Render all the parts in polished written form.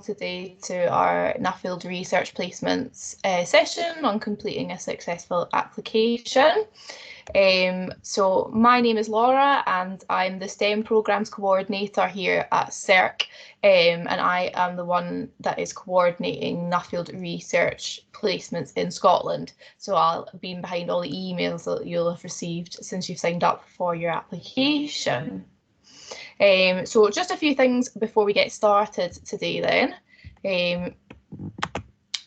today to our Nuffield Research Placements session on completing a successful application. So my name is Laura and I'm the STEM Programmes Coordinator here at CERC, and I am the one that is coordinating Nuffield Research Placements in Scotland. So I'll be behind all the emails that you'll have received since you've signed up for your application. So just a few things before we get started today then.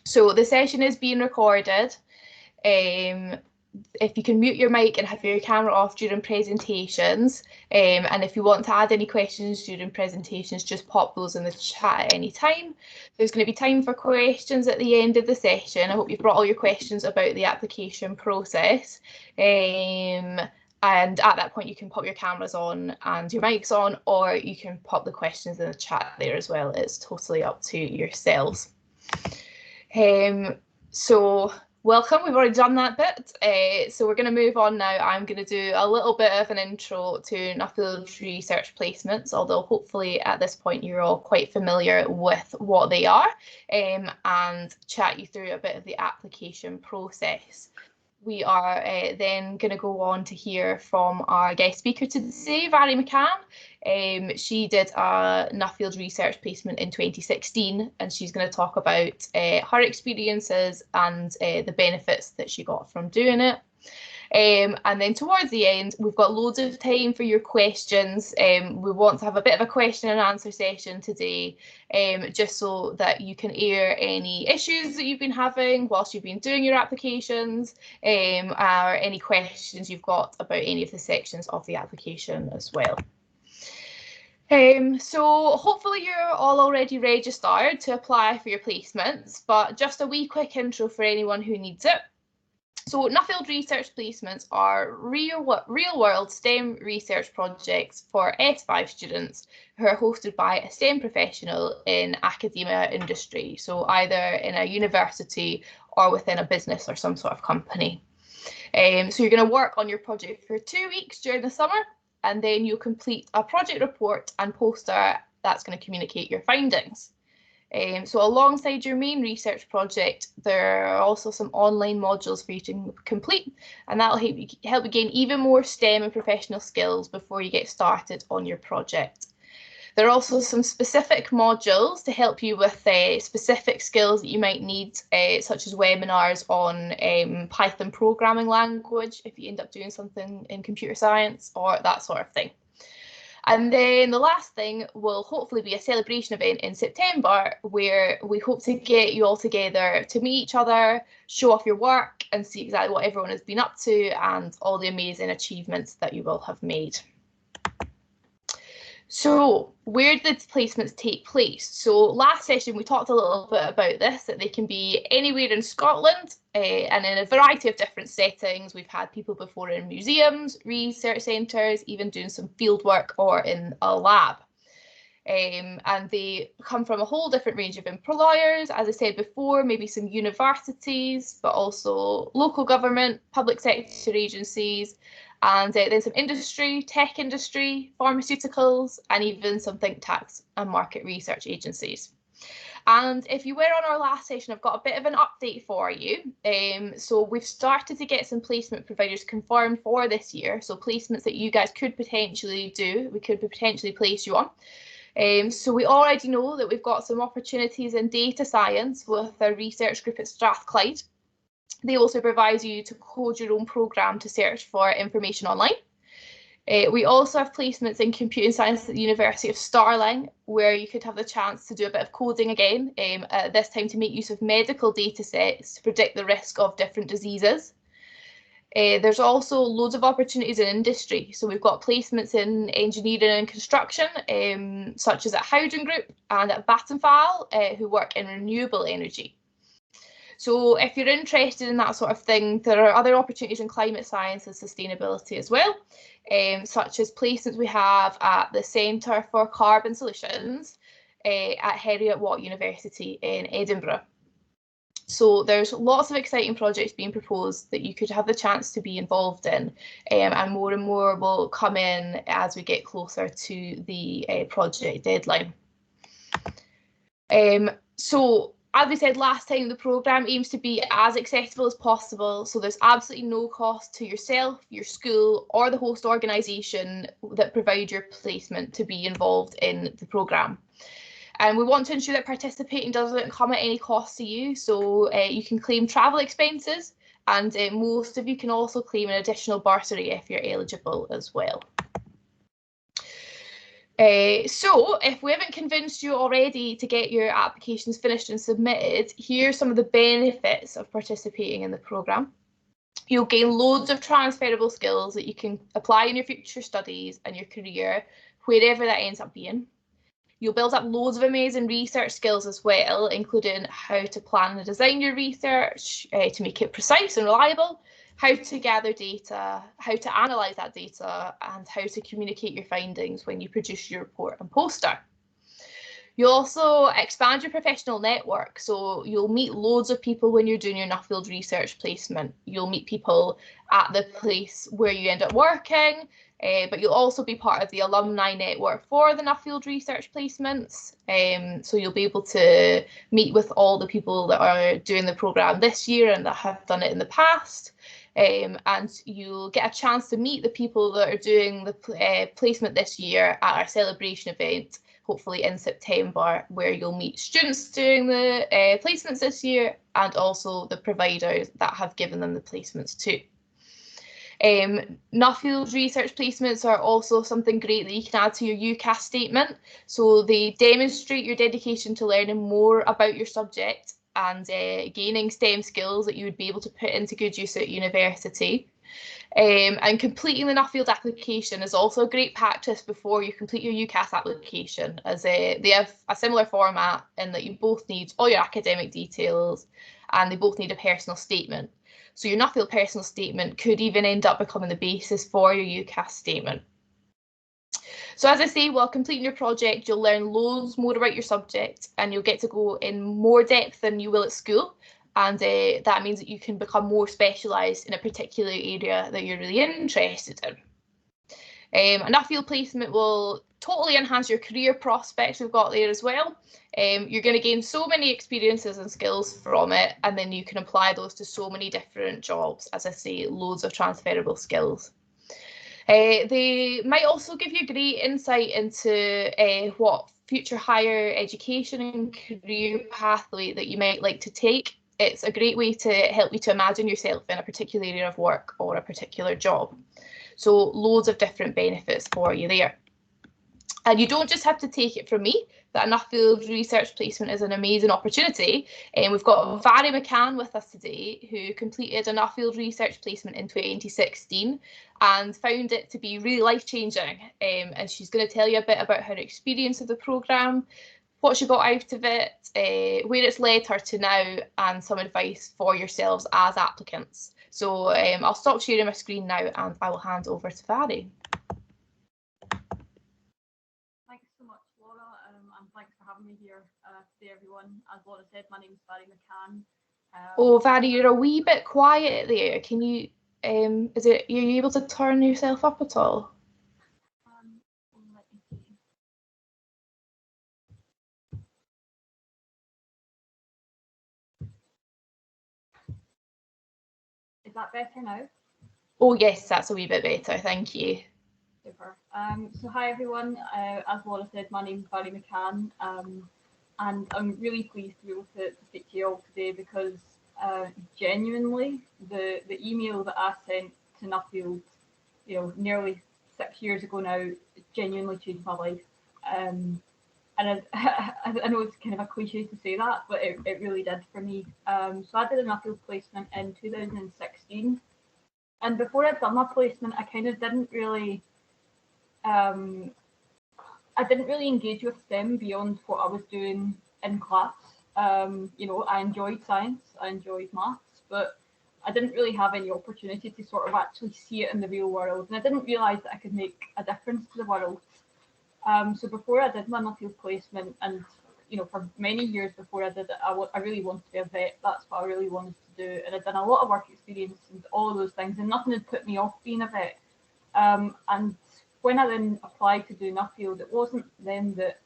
So the session is being recorded. If you can mute your mic and have your camera off during presentations, and if you want to add any questions during presentations, just pop those in the chat at any time. There's going to be time for questions at the end of the session. I hope you've brought all your questions about the application process. And at that point, you can pop your cameras on and your mics on, or you can pop the questions in the chat there as well. It's totally up to yourselves. So welcome, we've already done that bit. So we're going to move on now. I'm going to do a little bit of an intro to Nuffield Research Placements, although hopefully at this point you're all quite familiar with what they are, and chat you through a bit of the application process. We are then going to go on to hear from our guest speaker today, Vary McCann. She did a Nuffield Research Placement in 2016, and she's going to talk about her experiences and the benefits that she got from doing it. And then towards the end, we've got loads of time for your questions. We want to have a bit of a question and answer session today, just so that you can air any issues that you've been having whilst you've been doing your applications, or any questions you've got about any of the sections of the application as well. So hopefully you're all already registered to apply for your placements, but just a wee quick intro for anyone who needs it. So Nuffield Research Placements are real-world STEM research projects for S5 students who are hosted by a STEM professional in academia industry, so either in a university or within a business or some sort of company. So you're going to work on your project for 2 weeks during the summer, and then you'll complete a project report and poster that's going to communicate your findings. So alongside your main research project, there are also some online modules for you to complete, and that'll help you gain even more STEM and professional skills before you get started on your project. There are also some specific modules to help you with specific skills that you might need, such as webinars on Python programming language, if you end up doing something in computer science or that sort of thing. And then the last thing will hopefully be a celebration event in September, where we hope to get you all together to meet each other, show off your work and see exactly what everyone has been up to and all the amazing achievements that you will have made. So where did the placements take place? So last session we talked a little bit about this, that they can be anywhere in Scotland and in a variety of different settings. We've had people before in museums, research centres, even doing some field work or in a lab. And they come from a whole different range of employers, as I said before, maybe some universities, but also local government, public sector agencies, and then some industry, tech industry, pharmaceuticals, and even some think tanks and market research agencies. And if you were on our last session, I've got a bit of an update for you. So we've started to get some placement providers confirmed for this year. So placements that you guys could potentially do, we could potentially place you on. So we already know that we've got some opportunities in data science with a research group at Strathclyde. They also provide you to code your own programme to search for information online. We also have placements in computing science at the University of Stirling, where you could have the chance to do a bit of coding again, this time to make use of medical data sets to predict the risk of different diseases. There's also loads of opportunities in industry. So we've got placements in engineering and construction, such as at Howden Group and at Vattenfall, who work in renewable energy. So if you're interested in that sort of thing, there are other opportunities in climate science and sustainability as well, such as placements we have at the Centre for Carbon Solutions at Heriot-Watt University in Edinburgh. So there's lots of exciting projects being proposed that you could have the chance to be involved in, and more will come in as we get closer to the project deadline. So as we said last time, the programme aims to be as accessible as possible, so there's absolutely no cost to yourself, your school, or the host organisation that provide your placement to be involved in the programme. And we want to ensure that participating doesn't come at any cost to you, so you can claim travel expenses, and most of you can also claim an additional bursary if you're eligible as well. So if we haven't convinced you already to get your applications finished and submitted, here's some of the benefits of participating in the programme. You'll gain loads of transferable skills that you can apply in your future studies and your career, wherever that ends up being. You'll build up loads of amazing research skills as well, including how to plan and design your research to make it precise and reliable, how to gather data, how to analyse that data, and how to communicate your findings when you produce your report and poster. You'll also expand your professional network, so you'll meet loads of people when you're doing your Nuffield research placement. You'll meet people at the place where you end up working, but you'll also be part of the alumni network for the Nuffield research placements. So you'll be able to meet with all the people that are doing the programme this year and that have done it in the past. And you'll get a chance to meet the people that are doing the placement this year at our celebration event, hopefully in September, where you'll meet students doing the placements this year and also the providers that have given them the placements too. Nuffield research placements are also something great that you can add to your UCAS statement. So they demonstrate your dedication to learning more about your subject and gaining STEM skills that you would be able to put into good use at university. And completing the Nuffield application is also a great practice before you complete your UCAS application, as they have a similar format in that you both need all your academic details and they both need a personal statement. So your Nuffield personal statement could even end up becoming the basis for your UCAS statement. So as I say, while completing your project, you'll learn loads more about your subject and you'll get to go in more depth than you will at school. And that means that you can become more specialised in a particular area that you're really interested in. A Nuffield placement will totally enhance your career prospects we've got there as well. You're going to gain so many experiences and skills from it, and then you can apply those to so many different jobs. As I say, loads of transferable skills. They might also give you great insight into what future higher education and career pathway that you might like to take. It's a great way to help you to imagine yourself in a particular area of work or a particular job. So loads of different benefits for you there. And you don't just have to take it from me that a Nuffield research placement is an amazing opportunity. And we've got Vary McCann with us today, who completed a Nuffield research placement in 2016 and found it to be really life-changing. And she's going to tell you a bit about her experience of the programme, what she got out of it, where it's led her to now, and some advice for yourselves as applicants. So I'll stop sharing my screen now and I will hand over to Vary. Thanks so much, Laura, and thanks for having me here today, everyone. As Laura said, my name is Vary McCann. Oh, Vary, you're a wee bit quiet there. Can you, are you able to turn yourself up at all? Let me see. Is that better now? Oh yes, that's a wee bit better, thank you. Super. So hi everyone, as Laura said, my name is Vary McCann, and I'm really pleased to be able to speak to you all today because genuinely the email that I sent to Nuffield, nearly 6 years ago now, genuinely changed my life. And I know it's kind of a cliche to say that, but it really did for me. So I did a Nuffield placement in 2016, and before I'd done my placement, I kind of didn't really engage with STEM beyond what I was doing in class. I enjoyed science, I enjoyed maths, but I didn't really have any opportunity to sort of actually see it in the real world, and I didn't realise that I could make a difference to the world. So before I did my Nuffield placement, and for many years before I did it, I really wanted to be a vet. That's what I really wanted to do, and I'd done a lot of work experience and all of those things, and nothing had put me off being a vet. And when I then applied to do Nuffield, it wasn't then that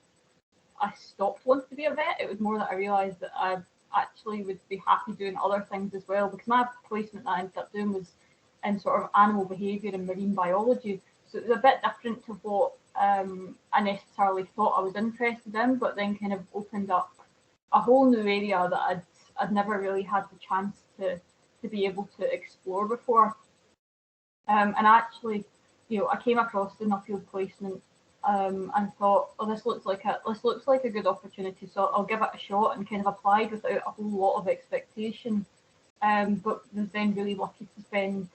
I stopped wanting to be a vet. It was more that I realised that I actually would be happy doing other things as well, because my placement that I ended up doing was in sort of animal behaviour and marine biology. So it was a bit different to what I necessarily thought I was interested in, but then kind of opened up a whole new area that I'd never really had the chance to be able to explore before. And actually, I came across the Nuffield placement and thought, oh, this looks like a good opportunity, so I'll give it a shot, and kind of applied without a whole lot of expectation. But was then really lucky to spend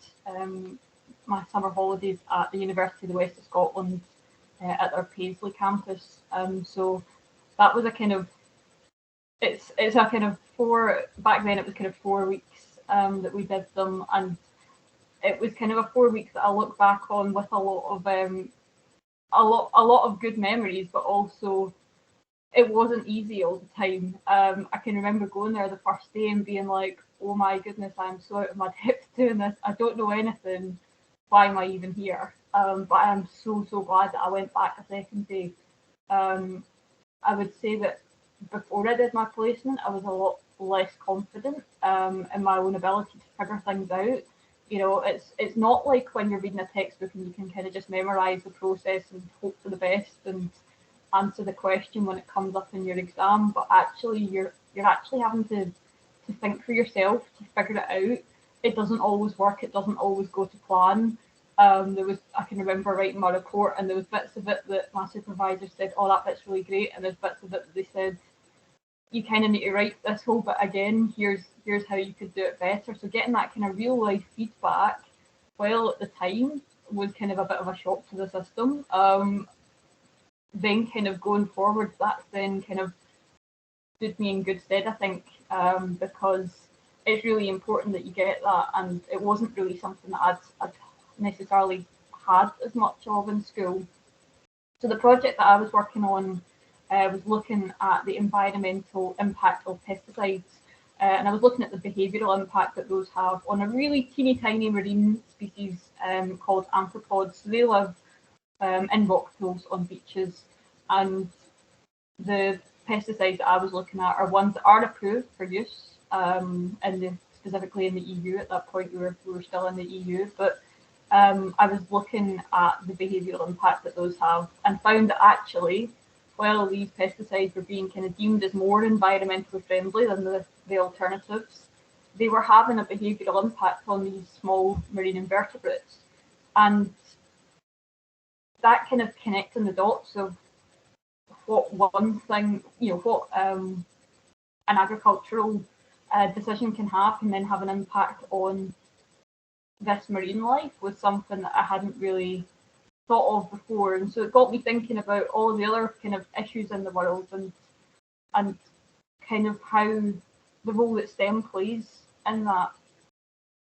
my summer holidays at the University of the West of Scotland at their Paisley campus. So that was a kind of it's a kind of back then it was kind of 4 weeks that we did them, and it was kind of a 4 weeks that I look back on with a lot of good memories, but also it wasn't easy all the time. I can remember going there the first day and being like, oh my goodness, I'm so out of my depth doing this. I don't know anything. Why am I even here? But I am so glad that I went back a second day. I would say that before I did my placement, I was a lot less confident in my own ability to figure things out. It's not like when you're reading a textbook and you can kind of just memorize the process and hope for the best and answer the question when it comes up in your exam, but actually you're actually having to think for yourself to figure it out. It doesn't always work. It doesn't always go to plan. I can remember writing my report, and there was bits of it that my supervisor said, oh, that bit's really great, and there's bits of it that they said, you kind of need to write this whole bit again. Here's how you could do it better. So getting that kind of real life feedback, while at the time was kind of a bit of a shock to the system. Then kind of going forward, that's then kind of stood me in good stead, I think, because it's really important that you get that, and it wasn't really something that I'd necessarily had as much of in school. So the project that I was working on was looking at the environmental impact of pesticides, and I was looking at the behavioural impact that those have on a really teeny tiny marine species called amphipods. So they live in rock pools on beaches, and the pesticides that I was looking at are ones that are approved for use, specifically in the EU. At that point, we were still in the EU, but I was looking at the behavioural impact that those have, and found that actually, while these pesticides were being kind of deemed as more environmentally friendly than the alternatives, they were having a behavioural impact on these small marine invertebrates. And that kind of connecting the dots of what one thing, what an agricultural decision can then have an impact on this marine life, was something that I hadn't really thought of before. And so it got me thinking about all the other kind of issues in the world, and kind of how the role that STEM plays in that.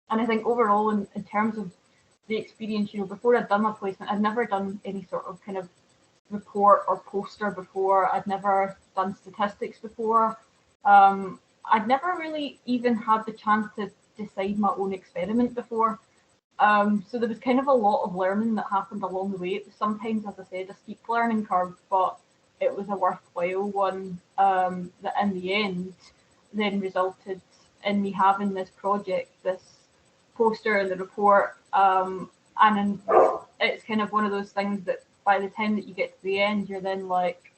And I think overall, in terms of the experience, before I'd done my placement, I'd never done any sort of kind of report or poster before. I'd never done statistics before. I'd never really even had the chance to decide my own experiment before. So there was kind of a lot of learning that happened along the way. It was sometimes, as I said, a steep learning curve, but it was a worthwhile one that in the end then resulted in me having this project, this poster and the report. And it's kind of one of those things that by the time that you get to the end, you're then like,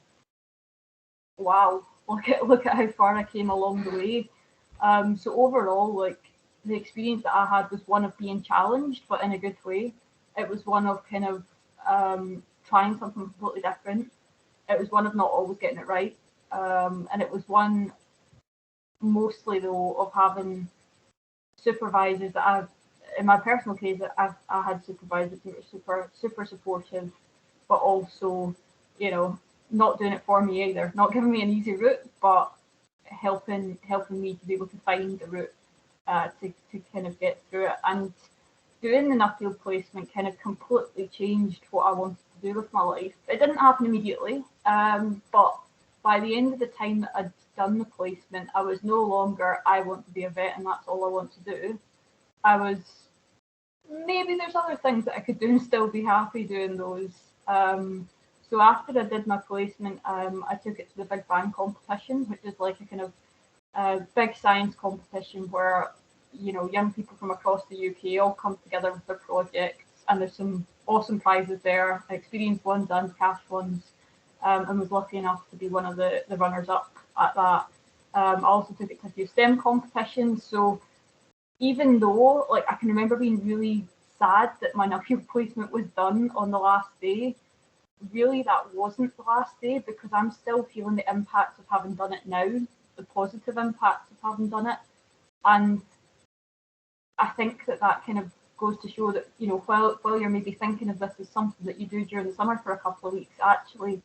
wow, look at how far I came along the way. So overall, like, the experience that I had was one of being challenged, but in a good way. It was one of kind of trying something completely different. It was one of not always getting it right. And it was one mostly, though, of having supervisors that in my personal case, I had supervisors who were super supportive, but also, not doing it for me either, not giving me an easy route, but helping me to be able to find the route to kind of get through it. And doing the Nuffield placement kind of completely changed what I wanted to do with my life. It didn't happen immediately, but by the end of the time that I'd done the placement, I was no longer, I want to be a vet and that's all I want to do. I was, maybe there's other things that I could do and still be happy doing those. So So after I did my placement, I took it to the Big Bang competition, which is like a kind of big science competition where, you know, young people from across the UK all come together with their projects, and there's some awesome prizes there, experienced ones and cash ones, and was lucky enough to be one of the runners-up at that. I also took it to a few STEM competitions, so even though, like, I can remember being really sad that my Nuffield placement was done on the last day, really that wasn't the last day, because I'm still feeling the impacts of having done it now, the positive impacts of having done it. And I think that kind of goes to show that, you know, while you're maybe thinking of this as something that you do during the summer for a couple of weeks, actually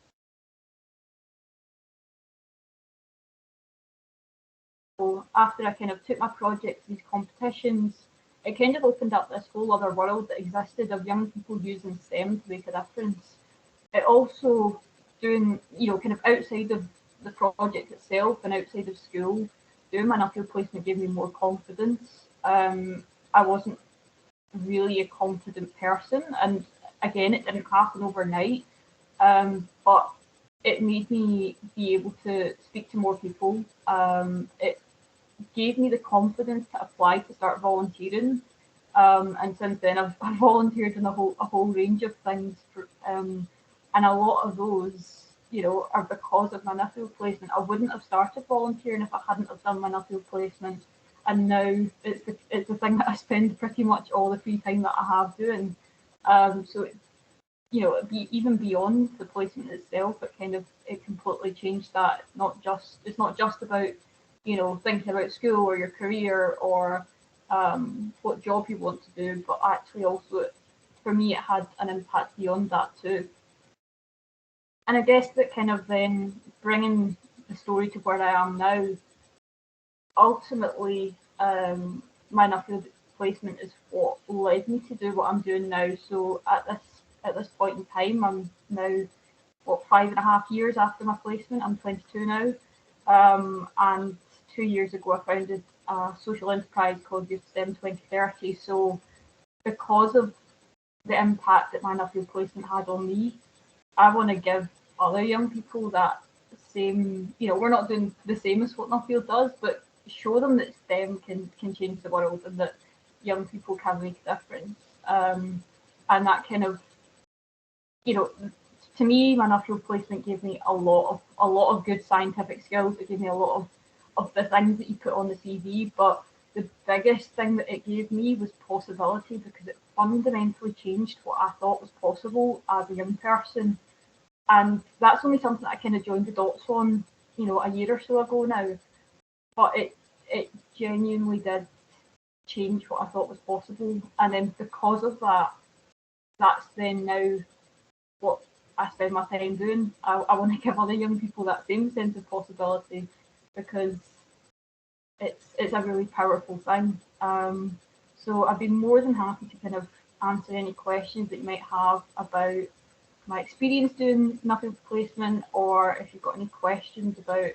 after I kind of took my project to these competitions, it kind of opened up this whole other world that existed of young people using STEM to make a difference. It also, doing, you know, kind of outside of the project itself and outside of school, doing my Nuffield placement gave me more confidence. I wasn't really a confident person, and again, it didn't happen overnight, but it made me be able to speak to more people. It gave me the confidence to apply to start volunteering, and since then I've volunteered in a whole range of things, and a lot of those, you know, are because of my Nuffield placement. I wouldn't have started volunteering if I hadn't have done my Nuffield placement, and now it's the thing that I spend pretty much all the free time that I have doing. So it, you know, even beyond the placement itself, it completely changed that. It's not just about, you know, thinking about school or your career or what job you want to do, but actually also, for me, it had an impact beyond that too. And I guess that kind of then bringing the story to where I am now, ultimately, my Nuffield placement is what led me to do what I'm doing now. So at this point in time, I'm now, what, 5.5 years after my placement. I'm 22 now, and 2 years ago I founded a social enterprise called Youth STEM 2030. So because of the impact that my Nuffield placement had on me, I want to give other young people that same, you know, we're not doing the same as what Nuffield does, but show them that STEM can change the world and that young people can make a difference. And that kind of, you know, to me, my Nuffield placement gave me a lot of good scientific skills. It gave me a lot of the things that you put on the CV, but the biggest thing that it gave me was possibility, because it fundamentally changed what I thought was possible as a young person. And that's only something that I kind of joined the dots on, you know, a year or so ago now. But it genuinely did change what I thought was possible. And then because of that, that's then now what I spend my time doing. I want to give other young people that same sense of possibility, because it's a really powerful thing. So I'd be more than happy to kind of answer any questions that you might have about my experience doing Nuffield placement, or if you've got any questions about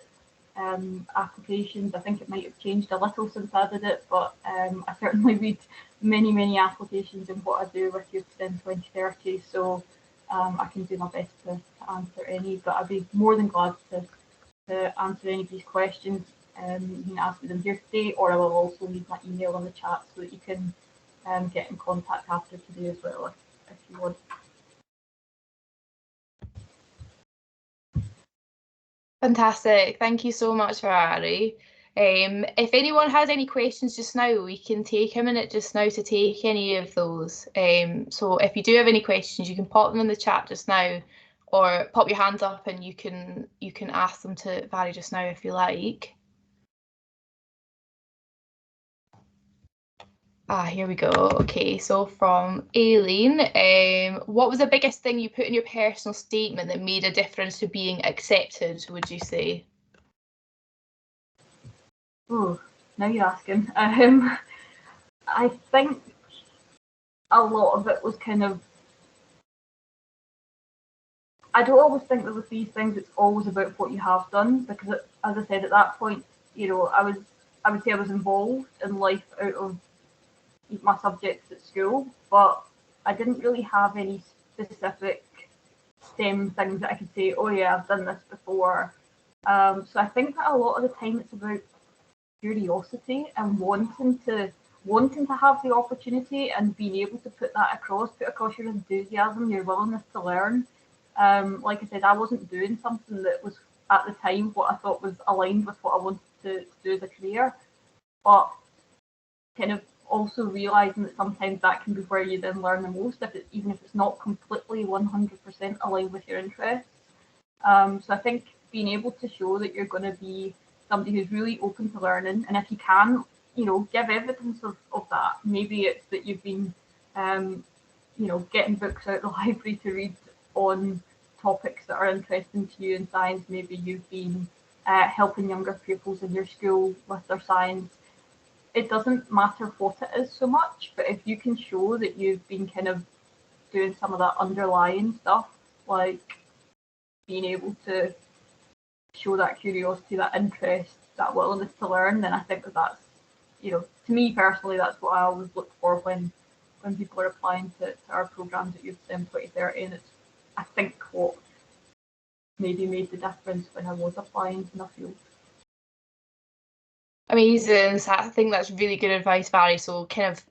applications. I think it might have changed a little since I did it, but I certainly read many applications in what I do with Youth STEM 2030, so I can do my best to answer any, but I'd be more than glad to answer any of these questions. You can ask me them here today, or I will also leave my email on the chat so that you can get in contact after today as well if you want. Fantastic. Thank you so much for that, Ari. If anyone has any questions just now, we can take a minute just now to take any of those. So if you do have any questions, you can pop them in the chat just now, or pop your hands up and you can ask them to Vary just now if you like. Here we go. Okay, so from Aileen, what was the biggest thing you put in your personal statement that made a difference to being accepted, would you say? Oh, now you're asking. I think a lot of it was kind of, I don't always think that with these things it's always about what you have done, because as I said, at that point, you know, I would say I was involved in life out of my subjects at school, but I didn't really have any specific STEM things that I could say, oh yeah, I've done this before. So I think that a lot of the time it's about curiosity and wanting to have the opportunity and being able to put across your enthusiasm, your willingness to learn. Like I said, I wasn't doing something that was at the time what I thought was aligned with what I wanted to do as a career, but kind of also realizing that sometimes that can be where you then learn the most, even if it's not completely 100% aligned with your interests. So I think being able to show that you're going to be somebody who's really open to learning, and if you can, give evidence of that. Maybe it's that you've been, getting books out of the library to read on topics that are interesting to you in science. Maybe you've been helping younger pupils in your school with their science. It doesn't matter what it is so much, but if you can show that you've been kind of doing some of that underlying stuff, like being able to show that curiosity, that interest, that willingness to learn, then I think that's, to me personally, that's what I always look for when people are applying to our programs at Youth STEM 2030, and it's, I think, what maybe made the difference when I was applying to Nuffield. Amazing. So I think that's really good advice, Barry. So kind of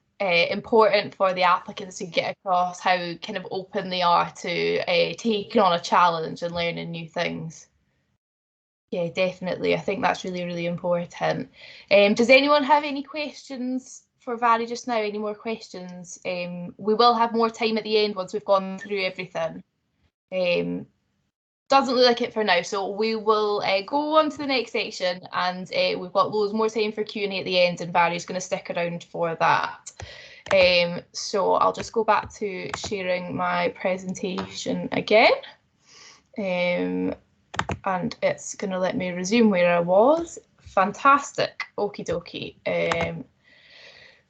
important for the applicants to get across how kind of open they are to taking on a challenge and learning new things. Yeah, definitely. I think that's really, really important. Does anyone have any questions for Barry just now? Any more questions? We will have more time at the end once we've gone through everything. Doesn't look like it for now, so we will go on to the next section, and we've got loads more time for Q&A at the end, and Barry's going to stick around for that. So I'll just go back to sharing my presentation again, and it's going to let me resume where I was. Fantastic. Okie dokie.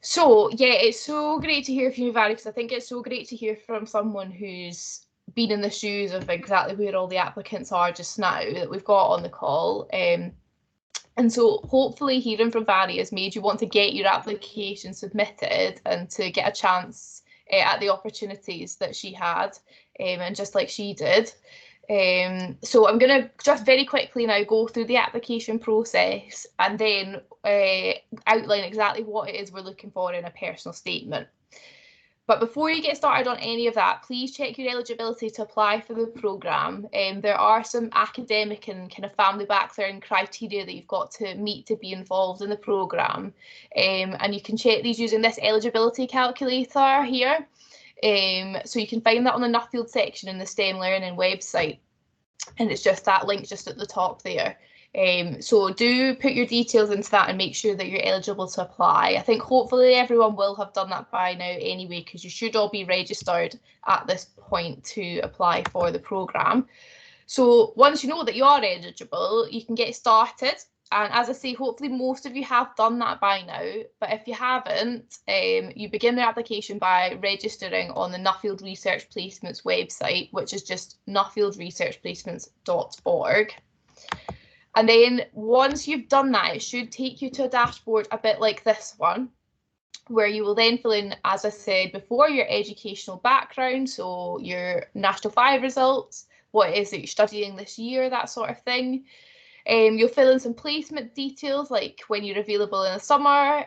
So yeah, it's so great to hear from you, Barry, because I think it's so great to hear from someone who's been in the shoes of exactly where all the applicants are just now that we've got on the call. And so hopefully hearing from Barry has made you want to get your application submitted and to get a chance at the opportunities that she had, and just like she did. So I'm going to just very quickly now go through the application process and then outline exactly what it is we're looking for in a personal statement. But before you get started on any of that, please check your eligibility to apply for the programme. There are some academic and kind of family background criteria that you've got to meet to be involved in the programme. And you can check these using this eligibility calculator here. So you can find that on the Nuffield section in the STEM Learning website. And it's just that link just at the top there. So do put your details into that and make sure that you're eligible to apply. I think hopefully everyone will have done that by now anyway, because you should all be registered at this point to apply for the programme. So once you know that you are eligible, you can get started. And as I say, hopefully most of you have done that by now. But if you haven't, you begin the application by registering on the Nuffield Research Placements website, which is just nuffieldresearchplacements.org. And then once you've done that, it should take you to a dashboard a bit like this one, where you will then fill in, as I said before, your educational background, so your National 5 results, what it is that you're studying this year, that sort of thing. You'll fill in some placement details, like when you're available in the summer,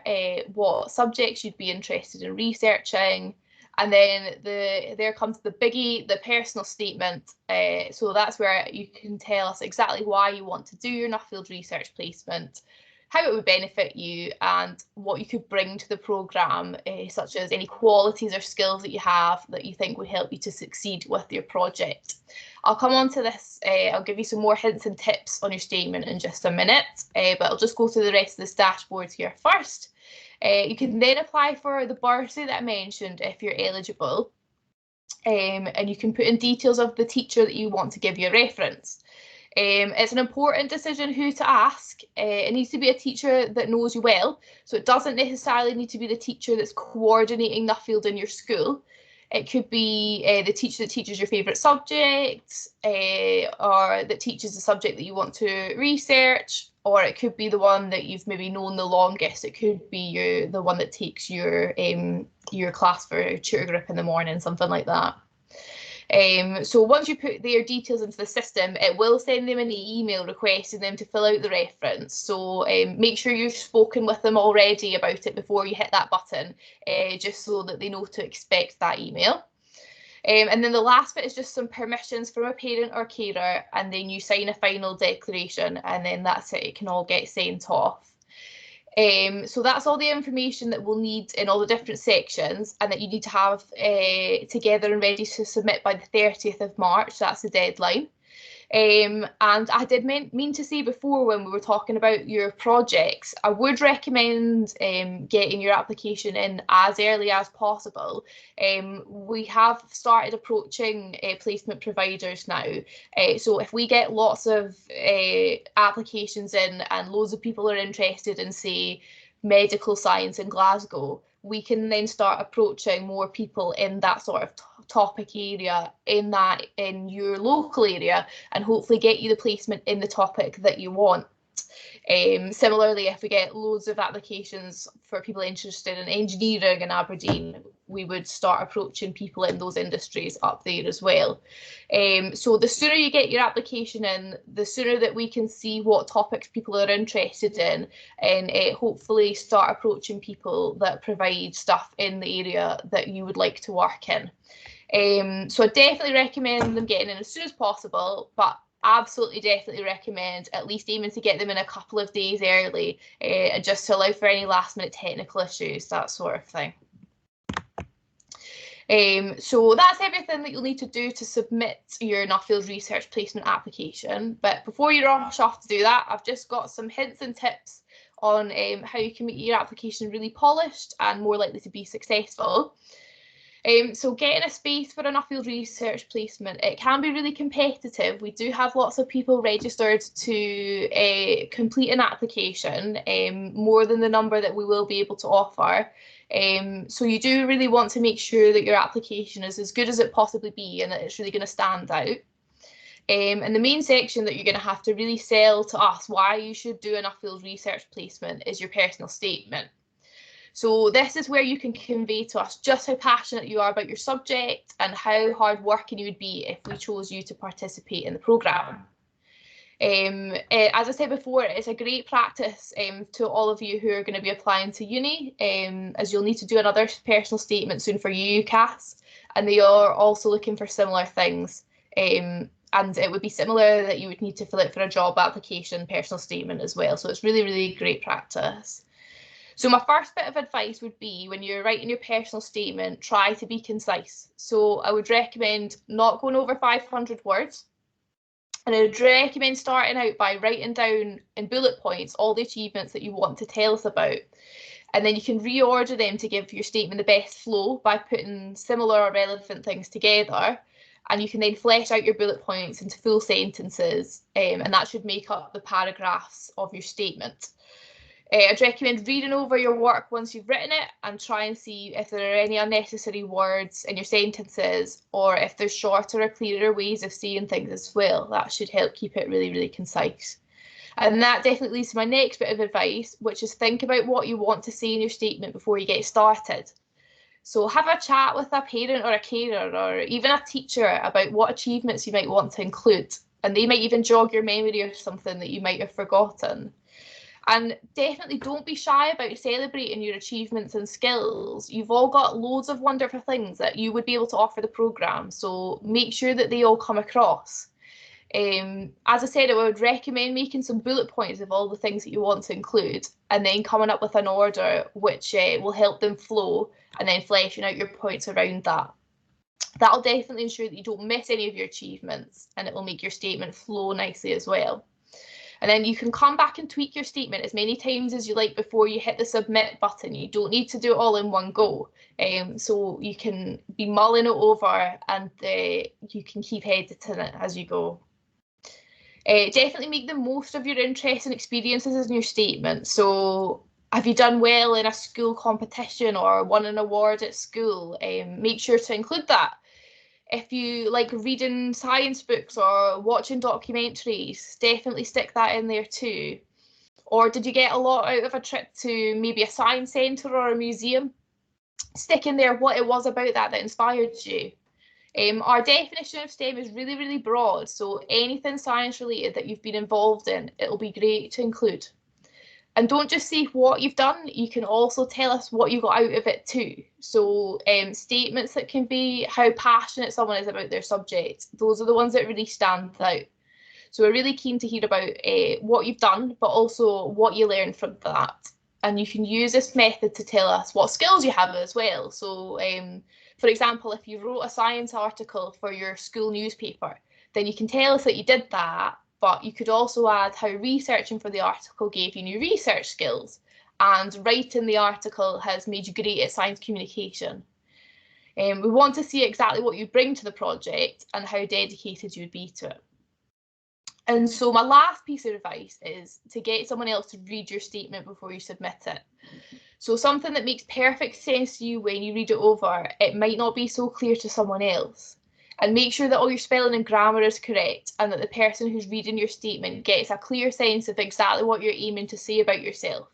what subjects you'd be interested in researching, and then there comes the biggie, the personal statement. So that's where you can tell us exactly why you want to do your Nuffield research placement, how it would benefit you, and what you could bring to the programme, such as any qualities or skills that you have that you think would help you to succeed with your project. I'll come on to this, I'll give you some more hints and tips on your statement in just a minute, but I'll just go through the rest of this dashboard here first. You can then apply for the bursary that I mentioned if you're eligible, and you can put in details of the teacher that you want to give you a reference. It's an important decision who to ask. It needs to be a teacher that knows you well, so it doesn't necessarily need to be the teacher that's coordinating Nuffield in your school. It could be the teacher that teaches your favourite subject, or that teaches the subject that you want to research, or it could be the one that you've maybe known the longest. It could be the one that takes your class for tutor group in the morning, something like that. So once you put their details into the system, it will send them an email requesting them to fill out the reference. So make sure you've spoken with them already about it before you hit that button, just so that they know to expect that email. And then the last bit is just some permissions from a parent or carer, and then you sign a final declaration, and then that's it. It can all get sent off. So that's all the information that we'll need in all the different sections, and that you need to have together and ready to submit by the 30th of March. That's the deadline. And I did mean to say before, when we were talking about your projects, I would recommend getting your application in as early as possible. We have started approaching placement providers now. So if we get lots of applications in and loads of people are interested in, say, medical science in Glasgow, we can then start approaching more people in that sort of topic area in your local area, and hopefully get you the placement in the topic that you want. Similarly, if we get loads of applications for people interested in engineering in Aberdeen, we would start approaching people in those industries up there as well. So the sooner you get your application in, the sooner that we can see what topics people are interested in, and hopefully start approaching people that provide stuff in the area that you would like to work in. So I definitely recommend them getting in as soon as possible, but absolutely definitely recommend at least aiming to get them in a couple of days early, just to allow for any last minute technical issues, that sort of thing. So that's everything that you'll need to do to submit your Nuffield Research Placement application. But before you rush off to do that, I've just got some hints and tips on how you can make your application really polished and more likely to be successful. So getting a space for a Nuffield Research Placement, it can be really competitive. We do have lots of people registered to complete an application, more than the number that we will be able to offer. So you do really want to make sure that your application is as good as it possibly be, and that it's really going to stand out. And the main section that you're going to have to really sell to us why you should do a Nuffield Research Placement is your personal statement. So this is where you can convey to us just how passionate you are about your subject and how hard working you would be if we chose you to participate in the programme. As I said before, it's a great practice to all of you who are going to be applying to uni, as you'll need to do another personal statement soon for UCAS, and they are also looking for similar things. And it would be similar that you would need to fill out for a job application personal statement as well. So it's really, really great practice. So my first bit of advice would be, when you're writing your personal statement, try to be concise. So I would recommend not going over 500 words. And I would recommend starting out by writing down in bullet points all the achievements that you want to tell us about. And then you can reorder them to give your statement the best flow by putting similar or relevant things together. And you can then flesh out your bullet points into full sentences, and that should make up the paragraphs of your statement. I'd recommend reading over your work once you've written it and try and see if there are any unnecessary words in your sentences, or if there's shorter or clearer ways of saying things as well. That should help keep it really, really concise. And that definitely leads to my next bit of advice, which is think about what you want to say in your statement before you get started. So have a chat with a parent or a carer or even a teacher about what achievements you might want to include, and they might even jog your memory of something that you might have forgotten. And definitely don't be shy about celebrating your achievements and skills. You've all got loads of wonderful things that you would be able to offer the programme, so make sure that they all come across. As I said, I would recommend making some bullet points of all the things that you want to include, and then coming up with an order which will help them flow, and then fleshing out your points around that. That'll definitely ensure that you don't miss any of your achievements, and it will make your statement flow nicely as well. And then you can come back and tweak your statement as many times as you like before you hit the submit button. You don't need to do it all in one go. So you can be mulling it over, and you can keep editing it as you go. Definitely make the most of your interests and experiences in your statement. So have you done well in a school competition or won an award at school? Make sure to include that. If you like reading science books or watching documentaries, definitely stick that in there too. Or did you get a lot out of a trip to maybe a science centre or a museum? Stick in there what it was about that inspired you. Our definition of STEM is really, really broad, so anything science related that you've been involved in, it'll be great to include. And don't just say what you've done, you can also tell us what you got out of it too. So statements that can be how passionate someone is about their subject, those are the ones that really stand out. So we're really keen to hear about what you've done, but also what you learned from that. And you can use this method to tell us what skills you have as well. So for example, if you wrote a science article for your school newspaper, then you can tell us that you did that, but you could also add how researching for the article gave you new research skills, and writing the article has made you great at science communication. We want to see exactly what you bring to the project and how dedicated you would be to it. And so my last piece of advice is to get someone else to read your statement before you submit it. So something that makes perfect sense to you when you read it over, it might not be so clear to someone else. And make sure that all your spelling and grammar is correct, and that the person who's reading your statement gets a clear sense of exactly what you're aiming to say about yourself.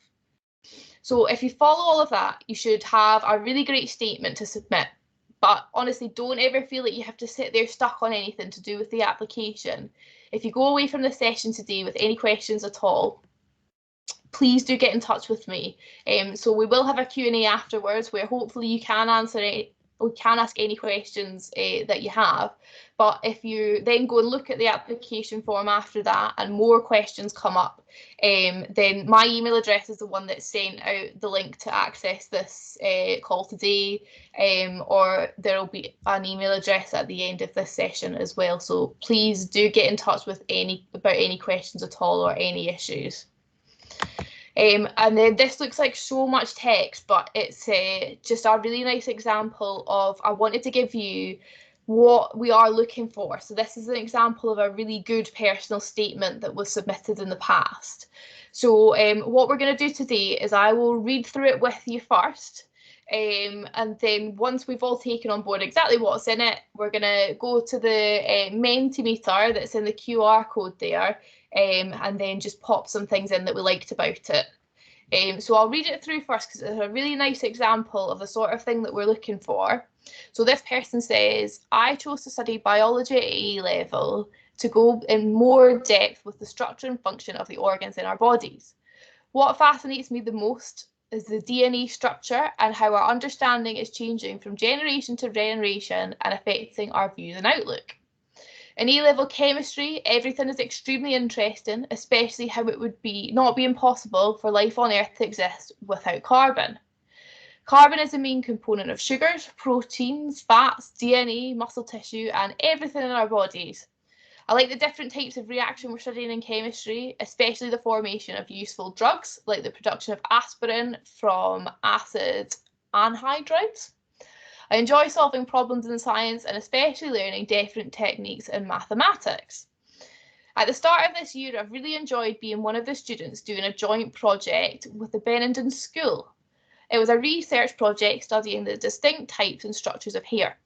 So if you follow all of that, you should have a really great statement to submit. But honestly, don't ever feel like you have to sit there stuck on anything to do with the application. If you go away from the session today with any questions at all, please do get in touch with me. So we will have a Q&A afterwards where hopefully you can answer it. We can ask any questions that you have, but if you then go and look at the application form after that and more questions come up, then my email address is the one that sent out the link to access this call today, or there will be an email address at the end of this session as well. So please do get in touch with about any questions at all or any issues. And then this looks like so much text, but it's just a really nice example of, I wanted to give you what we are looking for. So this is an example of a really good personal statement that was submitted in the past. So what we're going to do today is I will read through it with you first. And then once we've all taken on board exactly what's in it, we're going to go to the Mentimeter that's in the QR code there, and then just pop some things in that we liked about it. So I'll read it through first because it's a really nice example of the sort of thing that we're looking for. So this person says, I chose to study biology at A level to go in more depth with the structure and function of the organs in our bodies. What fascinates me the most is the DNA structure and how our understanding is changing from generation to generation and affecting our views and outlook. In A-level chemistry, everything is extremely interesting, especially how it would not be impossible for life on Earth to exist without carbon. Carbon is the main component of sugars, proteins, fats, DNA, muscle tissue, and everything in our bodies. I like the different types of reaction we're studying in chemistry, especially the formation of useful drugs, like the production of aspirin from acid anhydrides. I enjoy solving problems in science and especially learning different techniques in mathematics. At the start of this year, I've really enjoyed being one of the students doing a joint project with the Benenden School. It was a research project studying the distinct types and structures of hair.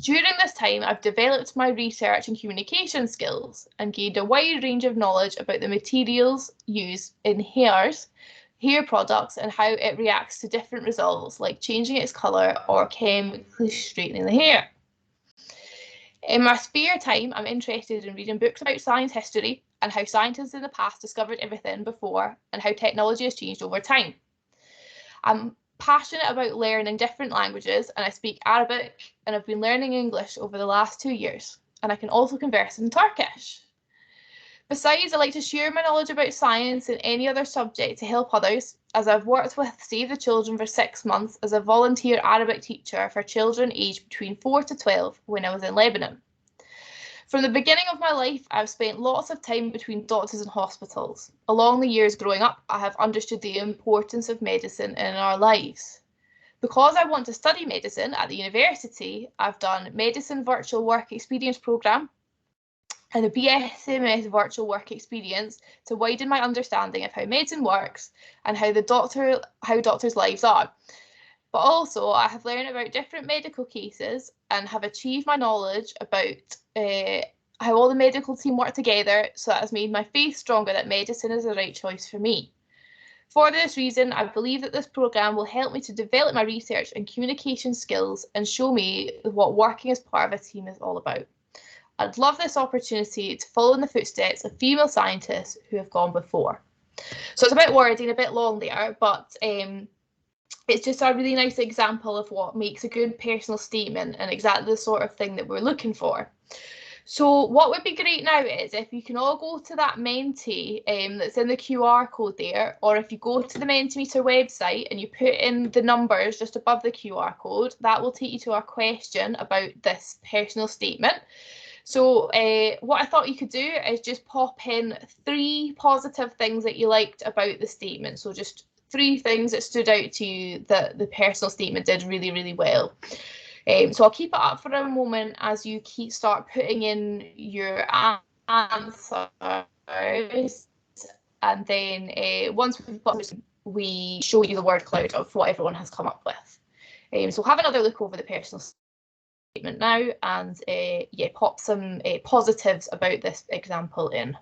During this time, I've developed my research and communication skills and gained a wide range of knowledge about the materials used in hair products and how it reacts to different results, like changing its colour or chemically straightening the hair. In my spare time, I'm interested in reading books about science history and how scientists in the past discovered everything before and how technology has changed over time. I'm passionate about learning different languages, and I speak Arabic, and I've been learning English over the last 2 years, and I can also converse in Turkish. Besides, I like to share my knowledge about science and any other subject to help others, as I've worked with Save the Children for 6 months as a volunteer Arabic teacher for children aged between 4 to 12 when I was in Lebanon. From the beginning of my life, I've spent lots of time between doctors and hospitals. Along the years growing up, I have understood the importance of medicine in our lives. Because I want to study medicine at the university, I've done Medicine Virtual Work Experience Programme and a BSMS Virtual Work Experience to widen my understanding of how medicine works and how doctors' lives are. But also, I have learned about different medical cases and have achieved my knowledge about how all the medical team work together, so that has made my faith stronger that medicine is the right choice for me. For this reason, I believe that this programme will help me to develop my research and communication skills and show me what working as part of a team is all about. I'd love this opportunity to follow in the footsteps of female scientists who have gone before. So it's a bit wording, a bit long there, but it's just a really nice example of what makes a good personal statement and exactly the sort of thing that we're looking for. So what would be great now is if you can all go to that Menti that's in the QR code there, or if you go to the Mentimeter website and you put in the numbers just above the QR code, that will take you to our question about this personal statement. So what I thought you could do is just pop in 3 positive things that you liked about the statement. So just 3 things that stood out to you that the personal statement did really, really well. So I'll keep it up for a moment as you start putting in your answers, and then once we've got this, we show you the word cloud of what everyone has come up with. So have another look over the personal statement now, and yeah, pop some positives about this example in.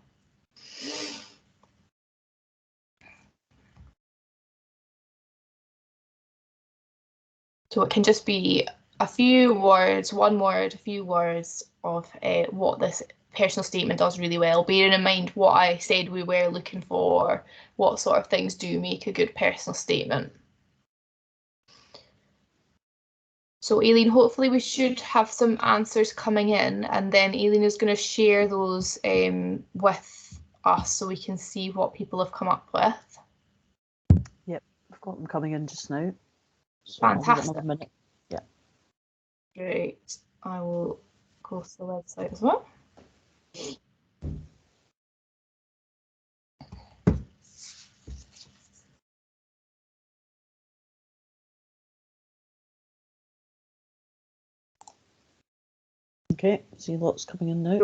So it can just be a few words, one word, a few words of what this personal statement does really well, bearing in mind what I said we were looking for, what sort of things do make a good personal statement. So Aileen, hopefully we should have some answers coming in, and then Aileen is going to share those with us so we can see what people have come up with. Yep, I've got them coming in just now. So Fantastic. another minute. Yeah. Great. I will go to the website as well. Okay, see lots coming in now.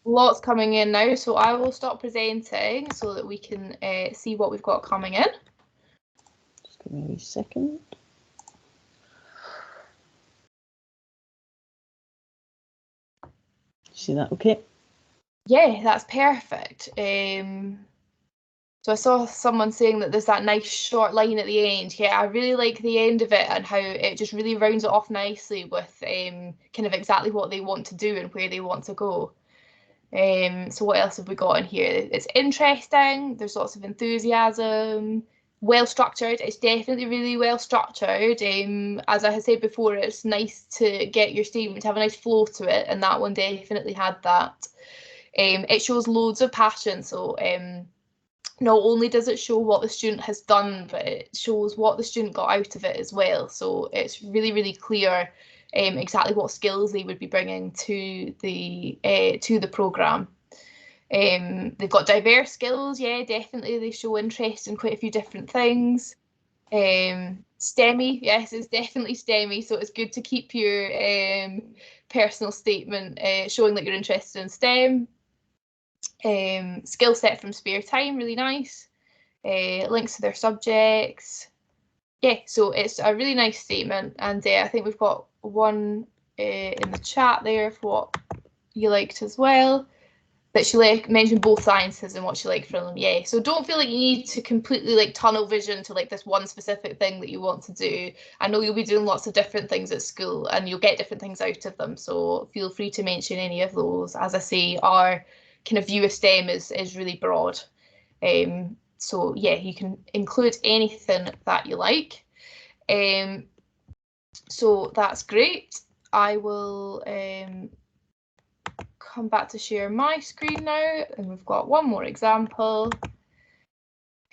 Lots coming in now, so I will stop presenting so that we can see what we've got coming in. Just give me a wee second. See that okay? Yeah, that's perfect. So I saw someone saying that there's that nice short line at the end. Yeah, I really like the end of it and how it just really rounds it off nicely with kind of exactly what they want to do and where they want to go. So what else have we got in here? It's interesting. There's lots of enthusiasm. Well structured. It's definitely really well structured. As I had said before, it's nice to get your statement to have a nice flow to it, and that one definitely had that. It shows loads of passion. So not only does it show what the student has done, but it shows what the student got out of it as well. So it's really, really clear exactly what skills they would be bringing to the programme. They've got diverse skills, yeah, definitely. They show interest in quite a few different things. STEMmy, yes, it's definitely STEMmy. So it's good to keep your personal statement showing that you're interested in STEM. Skill set from spare time, really nice. Links to their subjects. Yeah, so it's a really nice statement, and I think we've got one in the chat there of what you liked as well. That she mentioned both sciences and what she liked from them. Yeah, so don't feel like you need to completely tunnel vision to this one specific thing that you want to do. I know you'll be doing lots of different things at school and you'll get different things out of them, so feel free to mention any of those. As I say, our kind of view of STEM is really broad. So yeah, you can include anything that you like. So that's great. I will come back to share my screen now, and we've got one more example.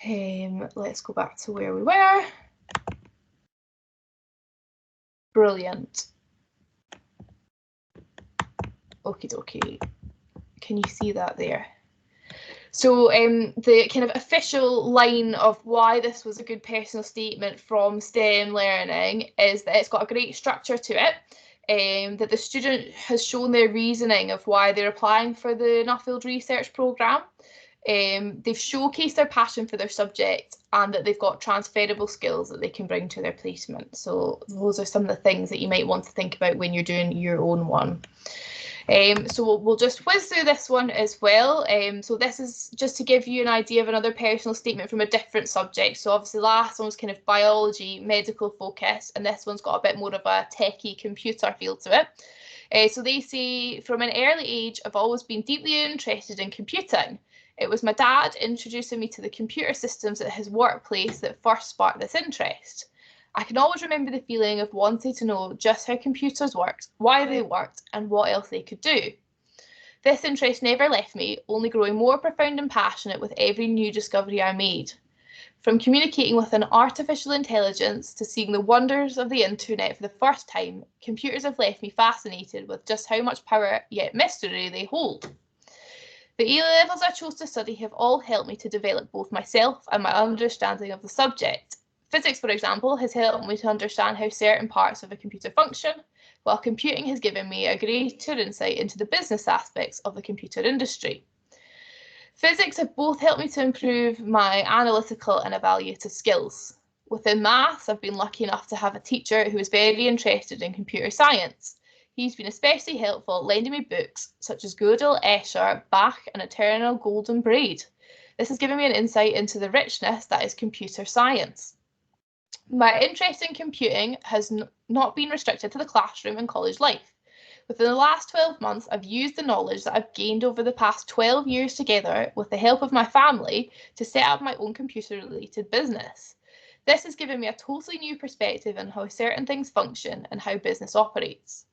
Let's go back to where we were. Brilliant. Okie dokie. Can you see that there? So the kind of official line of why this was a good personal statement from STEM Learning is that it's got a great structure to it, that the student has shown their reasoning of why they're applying for the Nuffield Research Programme. They've showcased their passion for their subject and that they've got transferable skills that they can bring to their placement. So those are some of the things that you might want to think about when you're doing your own one. So we'll just whiz through this one as well. So this is just to give you an idea of another personal statement from a different subject. So obviously last one was kind of biology, medical focus, and this one's got a bit more of a techie computer feel to it. So they say, from an early age, I've always been deeply interested in computing. It was my dad introducing me to the computer systems at his workplace that first sparked this interest. I can always remember the feeling of wanting to know just how computers worked, why they worked, and what else they could do. This interest never left me, only growing more profound and passionate with every new discovery I made. From communicating with an artificial intelligence to seeing the wonders of the internet for the first time, computers have left me fascinated with just how much power yet mystery they hold. The A-levels I chose to study have all helped me to develop both myself and my understanding of the subject. Physics, for example, has helped me to understand how certain parts of a computer function, while computing has given me a greater insight into the business aspects of the computer industry. Physics have both helped me to improve my analytical and evaluative skills. Within maths, I've been lucky enough to have a teacher who is very interested in computer science. He's been especially helpful lending me books such as Gödel, Escher, Bach and Eternal Golden Braid. This has given me an insight into the richness that is computer science. My interest in computing has not been restricted to the classroom and college life. Within the last 12 months, I've used the knowledge that I've gained over the past 12 years together with the help of my family to set up my own computer-related business. This has given me a totally new perspective on how certain things function and how business operates.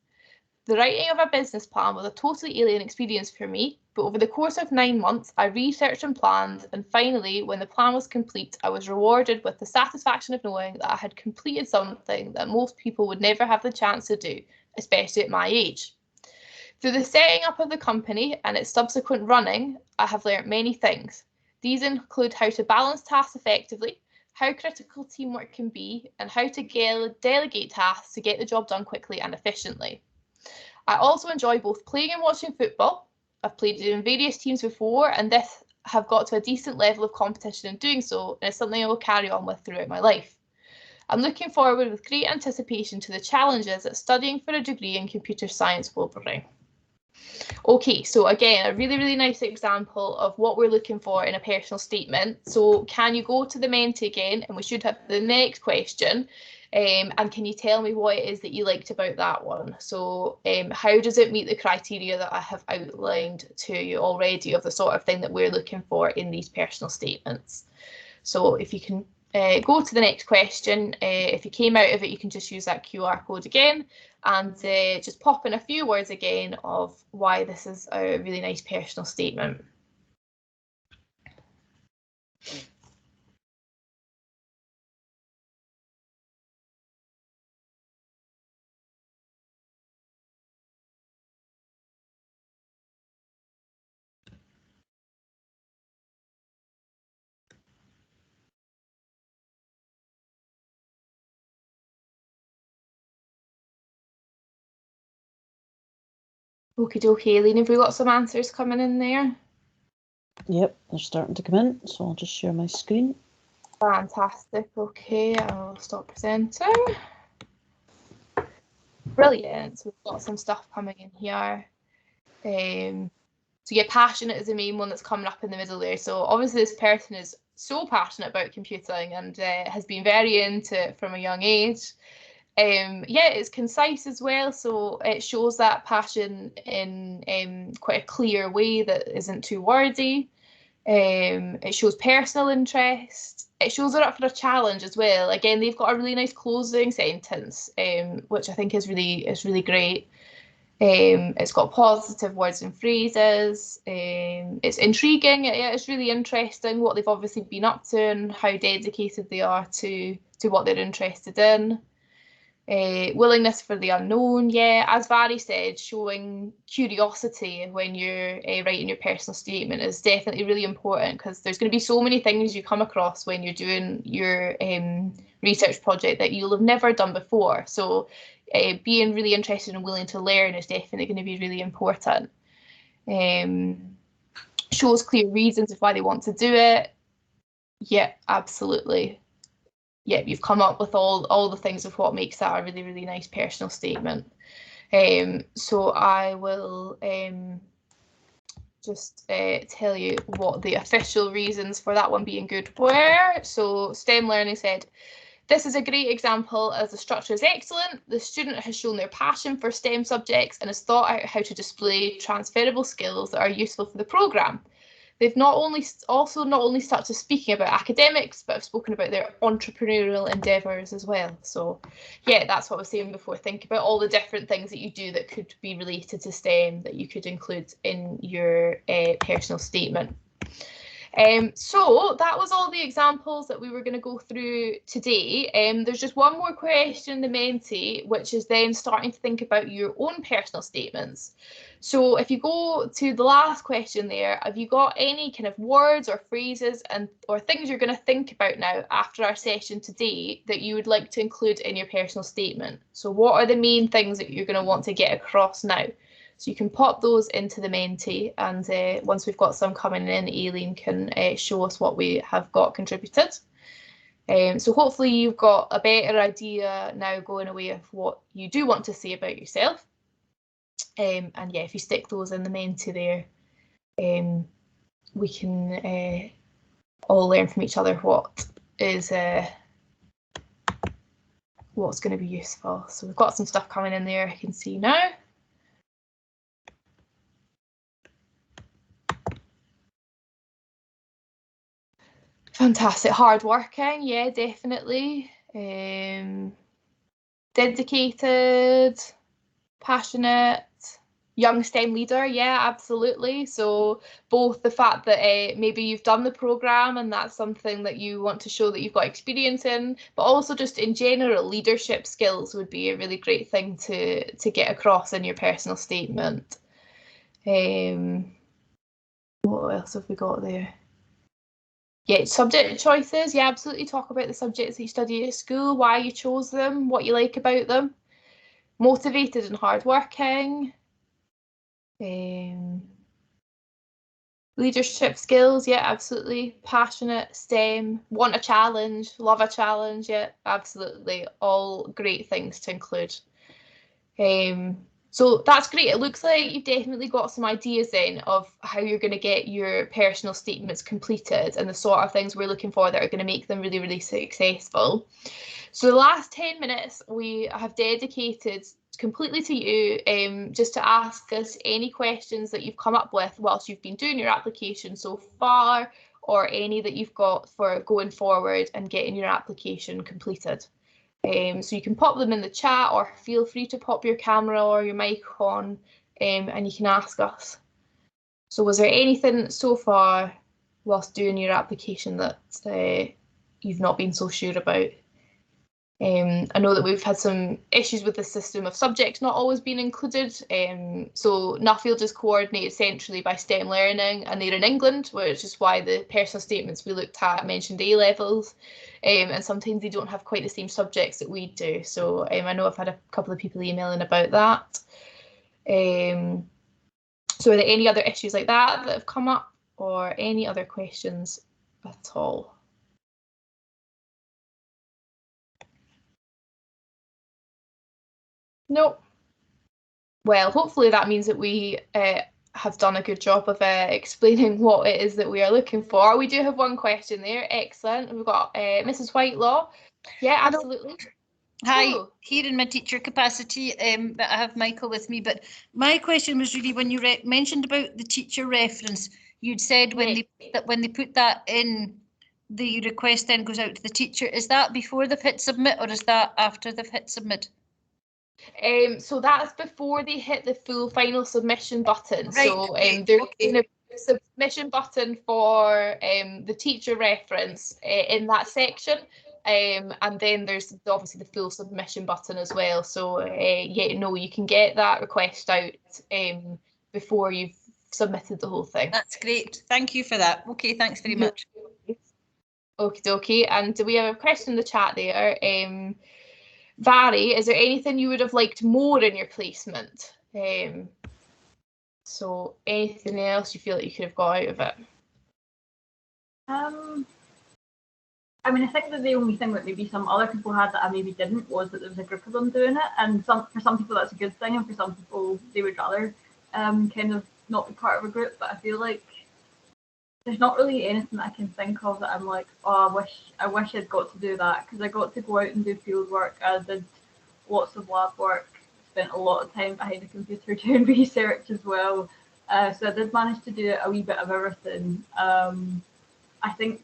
The writing of a business plan was a totally alien experience for me, but over the course of 9 months, I researched and planned, and finally, when the plan was complete, I was rewarded with the satisfaction of knowing that I had completed something that most people would never have the chance to do, especially at my age. Through the setting up of the company and its subsequent running, I have learnt many things. These include how to balance tasks effectively, how critical teamwork can be, and how to delegate tasks to get the job done quickly and efficiently. I also enjoy both playing and watching football. I've played in various teams before and this have got to a decent level of competition in doing so, and it's something I will carry on with throughout my life. I'm looking forward with great anticipation to the challenges that studying for a degree in computer science will bring. Okay, so again, a really, really nice example of what we're looking for in a personal statement. So can you go to the Menti again, and we should have the next question. And can you tell me what it is that you liked about that one? So how does it meet the criteria that I have outlined to you already of the sort of thing that we're looking for in these personal statements? So if you can go to the next question, if you came out of it, you can just use that QR code again and just pop in a few words again of why this is a really nice personal statement. Okie dokie, Aileen, have we got some answers coming in there? Yep, they're starting to come in, so I'll just share my screen. Fantastic, okay, I'll stop presenting. Brilliant, so we've got some stuff coming in here. So yeah, passionate is the main one that's coming up in the middle there. So obviously this person is so passionate about computing and has been very into it from a young age. Yeah, it's concise as well, so it shows that passion in quite a clear way that isn't too wordy. It shows personal interest. It shows they're up for a challenge as well. Again, they've got a really nice closing sentence, which I think is really great. It's got positive words and phrases. It's intriguing. It's really interesting what they've obviously been up to and how dedicated they are to what they're interested in. Willingness for the unknown, yeah, as Vary said, showing curiosity when you're writing your personal statement is definitely really important because there's going to be so many things you come across when you're doing your research project that you'll have never done before. So being really interested and willing to learn is definitely going to be really important. Shows clear reasons of why they want to do it. Yeah, absolutely. Yeah, you've come up with all the things of what makes that a really, really nice personal statement. So I will just tell you what the official reasons for that one being good were. So STEM Learning said, this is a great example as the structure is excellent. The student has shown their passion for STEM subjects and has thought out how to display transferable skills that are useful for the programme. They've not only stuck to speaking about academics, but have spoken about their entrepreneurial endeavours as well. So yeah, that's what I was saying before. Think about all the different things that you do that could be related to STEM that you could include in your personal statement. So that was all the examples that we were going to go through today. There's just one more question in the Menti, which is then starting to think about your own personal statements. So if you go to the last question there, have you got any kind of words or phrases or things you're going to think about now after our session today that you would like to include in your personal statement? So what are the main things that you're going to want to get across now? So you can pop those into the Menti, and once we've got some coming in, Aileen can show us what we have got contributed. So hopefully you've got a better idea now going away of what you do want to say about yourself. And yeah, if you stick those in the Menti there, we can all learn from each other what is what's going to be useful. So we've got some stuff coming in there, I can see now. Fantastic. Hard working, yeah, definitely. Dedicated, passionate, young STEM leader, yeah, absolutely. So both the fact that maybe you've done the programme and that's something that you want to show that you've got experience in, but also just in general, leadership skills would be a really great thing to get across in your personal statement. What else have we got there? Yeah, subject choices. Yeah, absolutely. Talk about the subjects that you study at school, why you chose them, what you like about them. Motivated and hardworking. Leadership skills. Yeah, absolutely. Passionate, STEM, want a challenge, love a challenge. Yeah, absolutely. All great things to include. So that's great. It looks like you've definitely got some ideas then of how you're going to get your personal statements completed and the sort of things we're looking for that are going to make them really, really successful. So the last 10 minutes we have dedicated completely to you, just to ask us any questions that you've come up with whilst you've been doing your application so far, or any that you've got for going forward and getting your application completed. So you can pop them in the chat, or feel free to pop your camera or your mic on, and you can ask us. So was there anything so far whilst doing your application that you've not been so sure about? I know that we've had some issues with the system of subjects not always being included. So Nuffield is coordinated centrally by STEM Learning, and they're in England, which is why the personal statements we looked at mentioned A levels. And sometimes they don't have quite the same subjects that we do. So I know I've had a couple of people emailing about that. So are there any other issues like that have come up, or any other questions at all? No. Well, hopefully that means that we have done a good job of explaining what it is that we are looking for. We do have one question there. Excellent. We've got Mrs. Whitelaw. Yeah, absolutely. Hi, here in my teacher capacity, but I have Michael with me. But my question was really when you mentioned about the teacher reference, you'd said when they put that in, the request then goes out to the teacher. Is that before they've hit submit, or is that after they've hit submit? So that's before they hit the full final submission button. Right. So there's a submission button for the teacher reference in that section. And then there's obviously the full submission button as well. So yeah, no, you can get that request out before you've submitted the whole thing. That's great. Thank you for that. Okay, thanks very much. Okie dokie. And do we have a question in the chat there? Vary, is there anything you would have liked more in your placement? So anything else you feel like you could have got out of it? I mean, I think that the only thing that maybe some other people had that I maybe didn't was that there was a group of them doing it, and for some people that's a good thing, and for some people they would rather kind of not be part of a group. But I feel like there's not really anything that I can think of that I'm like, oh, I wish I'd got to do that, because I got to go out and do field work. I did lots of lab work, spent a lot of time behind a computer doing research as well. So I did manage to do a wee bit of everything. I think.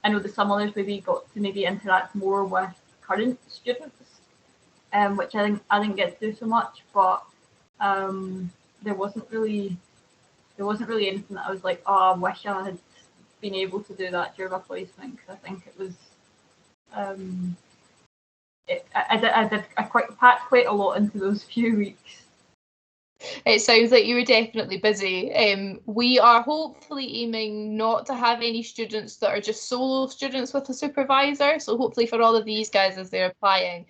I know that some others maybe got to maybe interact more with current students, which I didn't get to do so much. But there wasn't really anything that I was like, oh, I wish I had been able to do that during my placement, because I think it was I packed quite a lot into those few weeks. It sounds like you were definitely busy. We are hopefully aiming not to have any students that are just solo students with a supervisor. So hopefully for all of these guys as they're applying,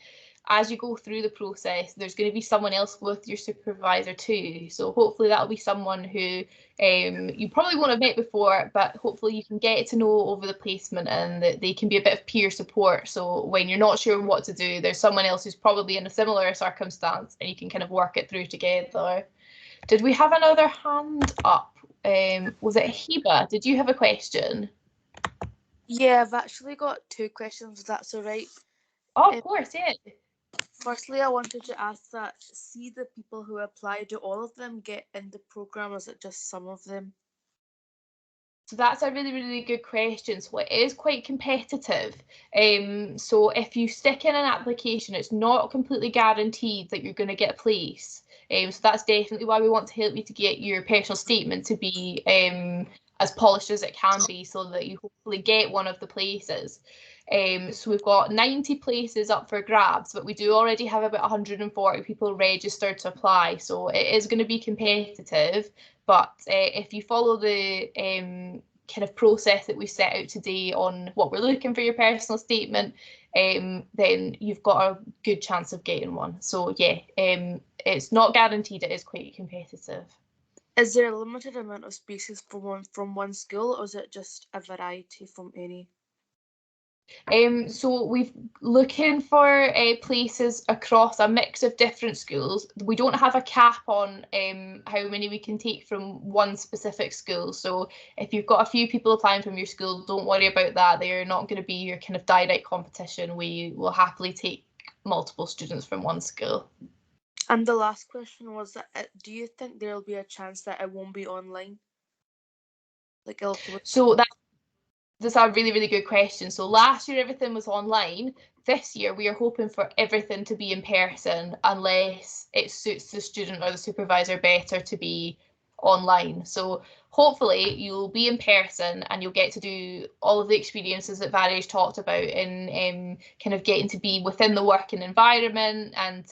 as you go through the process, there's going to be someone else with your supervisor too. So hopefully that'll be someone who you probably won't have met before, but hopefully you can get to know over the placement, and that they can be a bit of peer support. So when you're not sure what to do, there's someone else who's probably in a similar circumstance, and you can kind of work it through together. Did we have another hand up? Was it Hiba? Did you have a question? Yeah, I've actually got two questions, if that's all right. Oh, of course, yeah. Firstly, I wanted to ask that, see the people who apply, do all of them get in the programme, or is it just some of them? So that's a really, really good question. So it is quite competitive. So if you stick in an application, it's not completely guaranteed that you're going to get a place. So that's definitely why we want to help you to get your personal statement to be as polished as it can be, so that you hopefully get one of the places. So we've got 90 places up for grabs, but we do already have about 140 people registered to apply. So it is going to be competitive. But if you follow the kind of process that we set out today on what we're looking for your personal statement, then you've got a good chance of getting one. So yeah, it's not guaranteed, it is quite competitive. Is there a limited amount of spaces from one school, or is it just a variety from any? So we've looking for places across a mix of different schools. We don't have a cap on how many we can take from one specific school. So if you've got a few people applying from your school, don't worry about that. They're not going to be your kind of direct competition. We will happily take multiple students from one school. And the last question was that, do you think there'll be a chance that it won't be online? Like, so that's a really, really good question. So last year everything was online. This year we are hoping for everything to be in person, unless it suits the student or the supervisor better to be online. So hopefully you'll be in person and you'll get to do all of the experiences that Vari's talked about in kind of getting to be within the working environment, and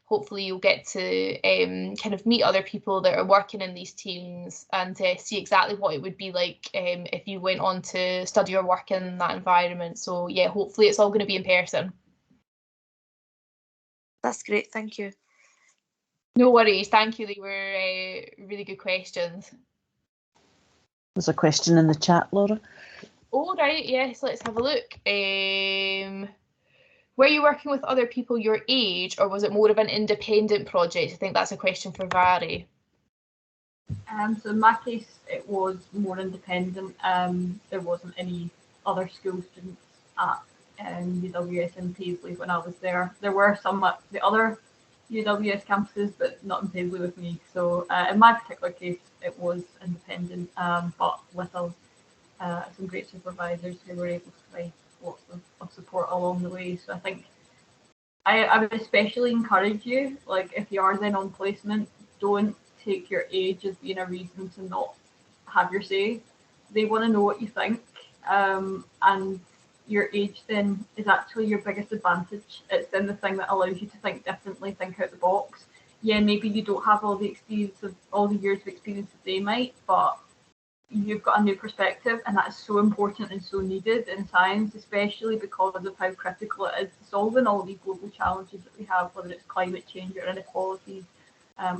hopefully you'll get to kind of meet other people that are working in these teams, and see exactly what it would be like if you went on to study or work in that environment. So yeah, hopefully it's all going to be in person. That's great, thank you. No worries, thank you. They were really good questions. There's a question in the chat, Laura. Oh, right, yes, let's have a look. Were you working with other people your age, or was it more of an independent project? I think that's a question for Vari. So in my case, it was more independent. There wasn't any other school students at UWS in Paisley when I was there. There were some at the other UWS campuses, but not in Paisley with me. So in my particular case, it was independent, but with some great supervisors who were able to provide lots of support along the way. So I think I would especially encourage you, like if you are then on placement, don't take your age as being a reason to not have your say. They want to know what you think, and your age then is actually your biggest advantage. It's then the thing that allows you to think differently, think out the box. Yeah, maybe you don't have all the experience of all the years of experience that they might, but you've got a new perspective, and that's so important and so needed in science, especially because of how critical it is to solving all these global challenges that we have, whether it's climate change or inequalities,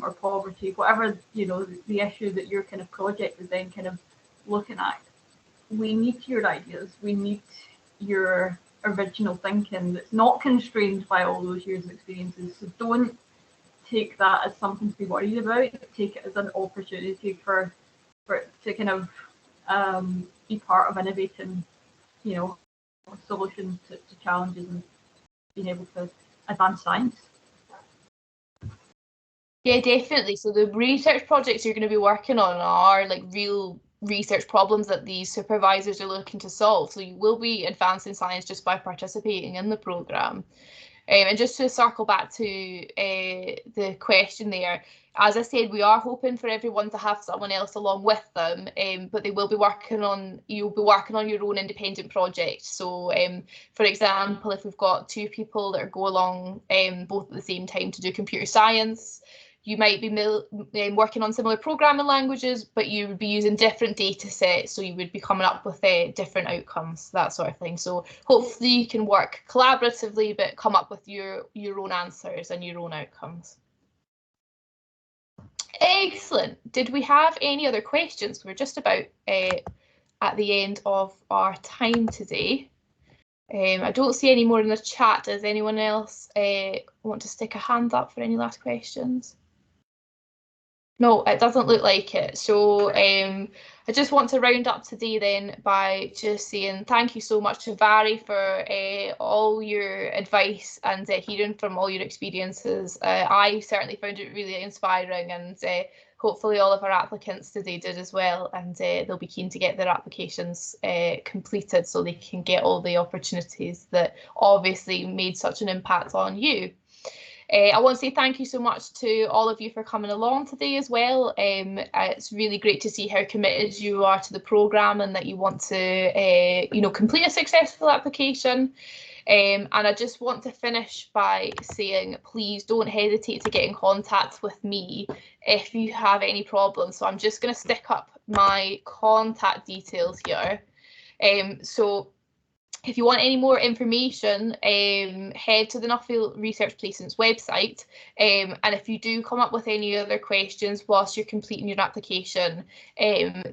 or poverty, whatever the issue that your kind of project is then kind of looking at. we need your ideas. We need your original thinking that's not constrained by all those years of experiences. So don't take that as something to be worried about. Take it as an opportunity for to kind of be part of innovating, you know, solutions to challenges and being able to advance science. Yeah, definitely. So the research projects you're going to be working on are like real research problems that these supervisors are looking to solve. So you will be advancing science just by participating in the programme. And just to circle back to the question there, as I said, we are hoping for everyone to have someone else along with them, but they will be working on, you'll be working on your own independent project. So for example, if we've got 2 people that go along both at the same time to do computer science, you might be working on similar programming languages, but you would be using different data sets, so you would be coming up with different outcomes, that sort of thing. So hopefully you can work collaboratively, but come up with your own answers and your own outcomes. Excellent. Did we have any other questions? We're just about at the end of our time today. I don't see any more in the chat. Does anyone else want to stick a hand up for any last questions? No, it doesn't look like it. So I just want to round up today then by just saying thank you so much to Vary for all your advice and hearing from all your experiences. I certainly found it really inspiring, and hopefully all of our applicants today did as well, and they'll be keen to get their applications completed so they can get all the opportunities that obviously made such an impact on you. I want to say thank you so much to all of you for coming along today as well. It's really great to see how committed you are to the programme and that you want to, you know, complete a successful application. And I just want to finish by saying, please don't hesitate to get in contact with me if you have any problems. So I'm just going to stick up my contact details here. So if you want any more information, head to the Nuffield Research Placements website. And if you do come up with any other questions whilst you're completing your application,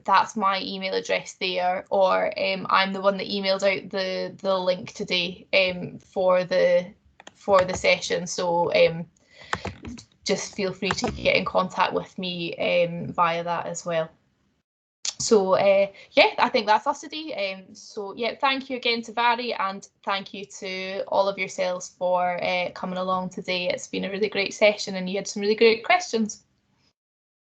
that's my email address there, or I'm the one that emailed out the link today for the session. So just feel free to get in contact with me via that as well. So yeah, I think that's us today. So yeah, thank you again to Vary, and thank you to all of yourselves for coming along today. It's been a really great session and you had some really great questions.